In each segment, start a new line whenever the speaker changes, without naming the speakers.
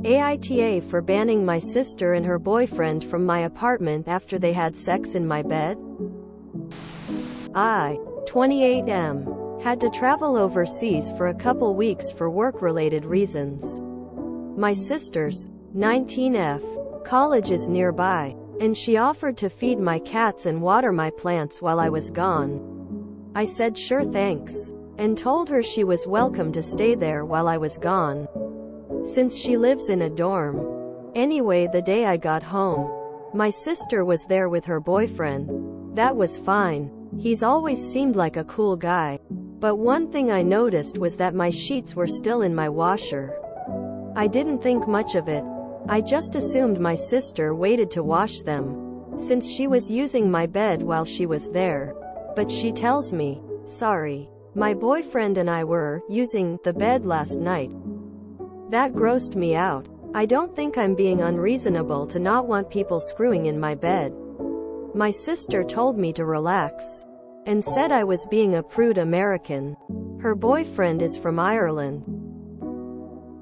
AITA for banning my sister and her boyfriend from my apartment after they had sex in my bed? I, 28M, had to travel overseas for a couple weeks for work-related reasons. My sister's, 19F, college is nearby, and she offered to feed my cats and water my plants while I was gone. I said sure thanks, and told her she was welcome to stay there while I was gone, since she lives in a dorm. Anyway, the day I got home, my sister was there with her boyfriend. That was fine. He's always seemed like a cool guy. But one thing I noticed was that my sheets were still in my washer. I didn't think much of it. I just assumed my sister waited to wash them, since she was using my bed while she was there. But she tells me, sorry, my boyfriend and I were using the bed last night. That grossed me out. I don't think I'm being unreasonable to not want people screwing in my bed. My sister told me to relax, and said I was being a prude American. Her boyfriend is from Ireland.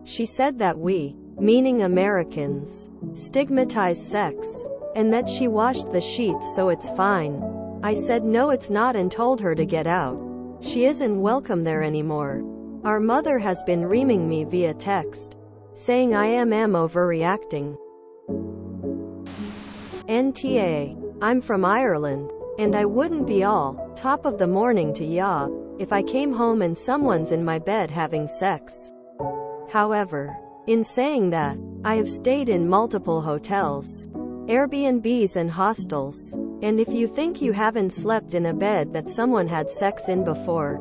She said that we, meaning Americans, stigmatize sex, and that she washed the sheets so it's fine. I said no it's not and told her to get out. She isn't welcome there anymore. Our mother has been reaming me via text, saying I am overreacting. NTA. I'm from Ireland, and I wouldn't be all top of the morning to ya if I came home and someone's in my bed having sex. However, in saying that, I have stayed in multiple hotels, Airbnbs and hostels, and if you think you haven't slept in a bed that someone had sex in before,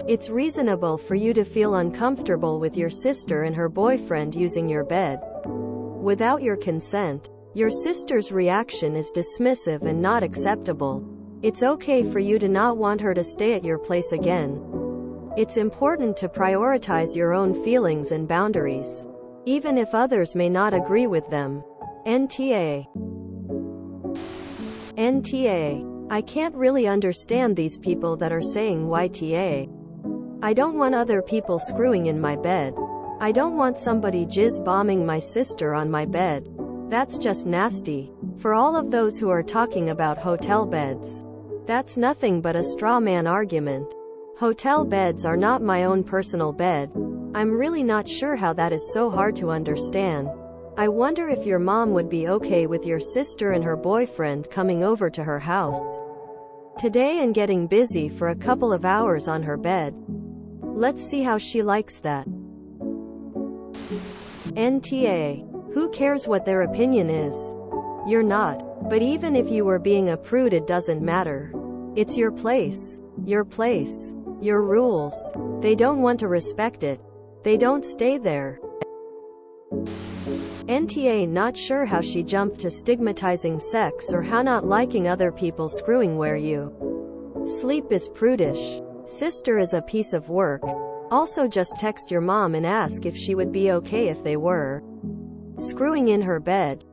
it's reasonable for you to feel uncomfortable with your sister and her boyfriend using your bed without your consent. Your sister's reaction is dismissive and not acceptable. It's okay for you to not want her to stay at your place again. It's important to prioritize your own feelings and boundaries, even if others may not agree with them. NTA. I can't really understand these people that are saying YTA. I don't want other people screwing in my bed. I don't want somebody jizz bombing my sister on my bed. That's just nasty. For all of those who are talking about hotel beds, that's nothing but a straw man argument. Hotel beds are not my own personal bed. I'm really not sure how that is so hard to understand. I wonder if your mom would be okay with your sister and her boyfriend coming over to her house today and getting busy for a couple of hours on her bed. Let's see how she likes that. NTA. Who cares what their opinion is? You're not. But even if you were being a prude, it doesn't matter. It's your place. Your place. Your rules. They don't want to respect it. They don't stay there. NTA. Not sure how she jumped to stigmatizing sex or how not liking other people screwing where you sleep is prudish. Sister is a piece of work. Also just text your mom and ask if she would be okay if they were screwing in her bed.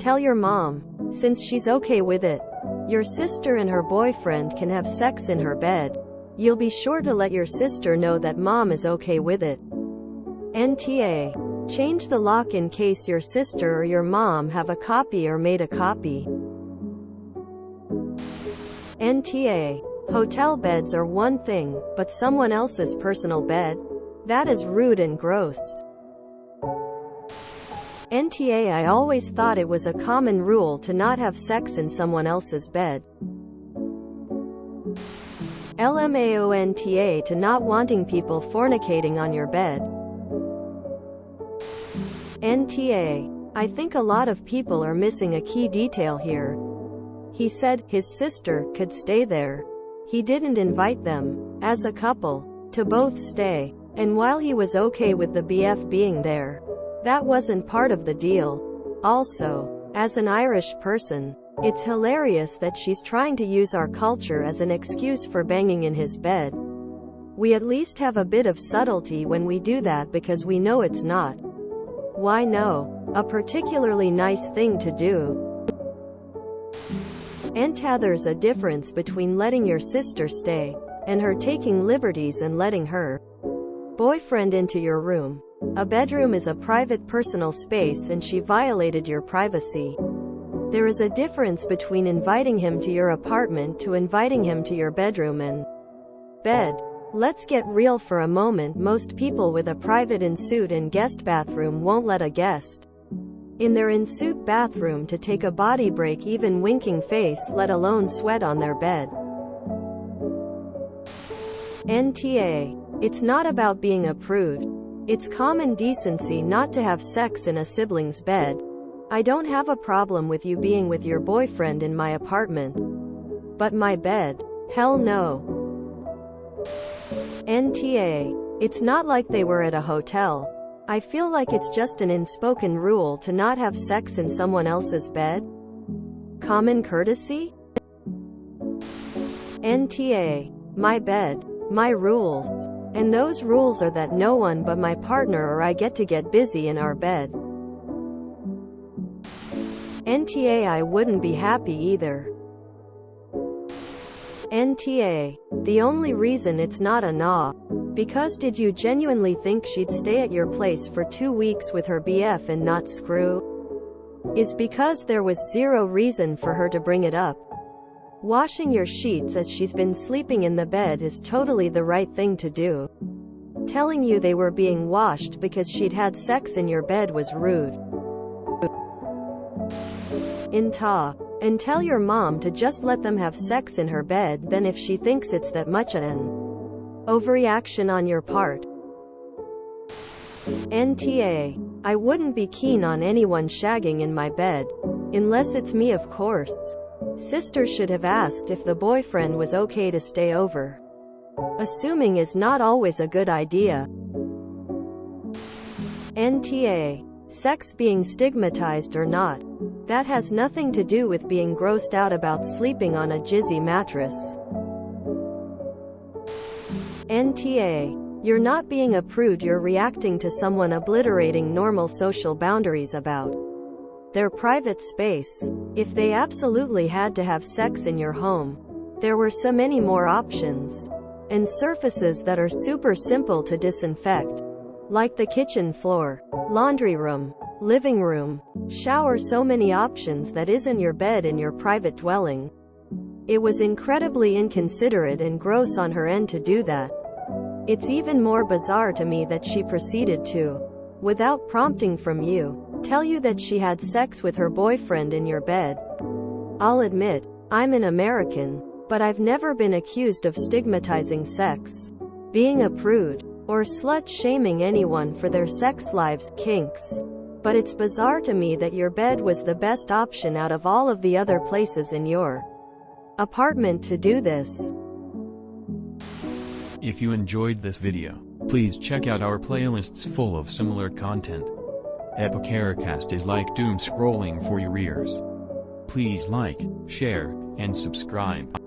Tell your mom, since she's okay with it. Your sister and her boyfriend can have sex in her bed. You'll be sure to let your sister know that mom is okay with it. NTA. Change the lock in case your sister or your mom have a copy or made a copy. NTA. Hotel beds are one thing, but someone else's personal bed? That is rude and gross. NTA. I always thought it was a common rule to not have sex in someone else's bed. LMAONTA. To not wanting people fornicating on your bed. NTA. I think a lot of people are missing a key detail here. He said his sister could stay there. He didn't invite them, as a couple, to both stay. And while he was okay with the BF being there, that wasn't part of the deal. Also, as an Irish person, it's hilarious that she's trying to use our culture as an excuse for banging in his bed. We at least have a bit of subtlety when we do that because we know it's not, why no, a particularly nice thing to do. There's a difference between letting your sister stay, and her taking liberties and letting her Boyfriend into your room. A bedroom is a private personal space and she violated your privacy. There is a difference between inviting him to your apartment to inviting him to your bedroom and bed. Let's get real for a moment. Most people with a private in-suite and guest bathroom won't let a guest in their in-suite bathroom to take a body break, even winking face, let alone sweat on their bed. NTA. It's not about being a prude. It's common decency not to have sex in a sibling's bed. I don't have a problem with you being with your boyfriend in my apartment. But my bed? Hell no. NTA. It's not like they were at a hotel. I feel like it's just an unspoken rule to not have sex in someone else's bed. Common courtesy? NTA. My bed. My rules. And those rules are that no one but my partner or I get to get busy in our bed. NTA. I wouldn't be happy either. NTA. The only reason it's not a nah. Because did you genuinely think she'd stay at your place for 2 weeks with her BF and not screw? Is because there was zero reason for her to bring it up. Washing your sheets as she's been sleeping in the bed is totally the right thing to do. Telling you they were being washed because she'd had sex in your bed was rude. And tell your mom to just let them have sex in her bed then if she thinks it's that much an overreaction on your part. NTA. I wouldn't be keen on anyone shagging in my bed. Unless it's me, of course. Sister should have asked if the boyfriend was okay to stay over. Assuming is not always a good idea. NTA. Sex being stigmatized or not. That has nothing to do with being grossed out about sleeping on a jizzy mattress. NTA. You're not being a prude, you're reacting to someone obliterating normal social boundaries about their private space. If they absolutely had to have sex in your home, there were so many more options. And surfaces that are super simple to disinfect. Like the kitchen floor, laundry room, living room, shower, so many options that isn't your bed in your private dwelling. It was incredibly inconsiderate and gross on her end to do that. It's even more bizarre to me that she proceeded to, without prompting from you, tell you that she had sex with her boyfriend in your bed. I'll admit, I'm an American, but I've never been accused of stigmatizing sex, being a prude, or slut-shaming anyone for their sex lives, kinks. But it's bizarre to me that your bed was the best option out of all of the other places in your apartment to do this.
If you enjoyed this video, please check out our playlists full of similar content. AmITheAsshole is like doom scrolling for your ears. Please like, share, and subscribe.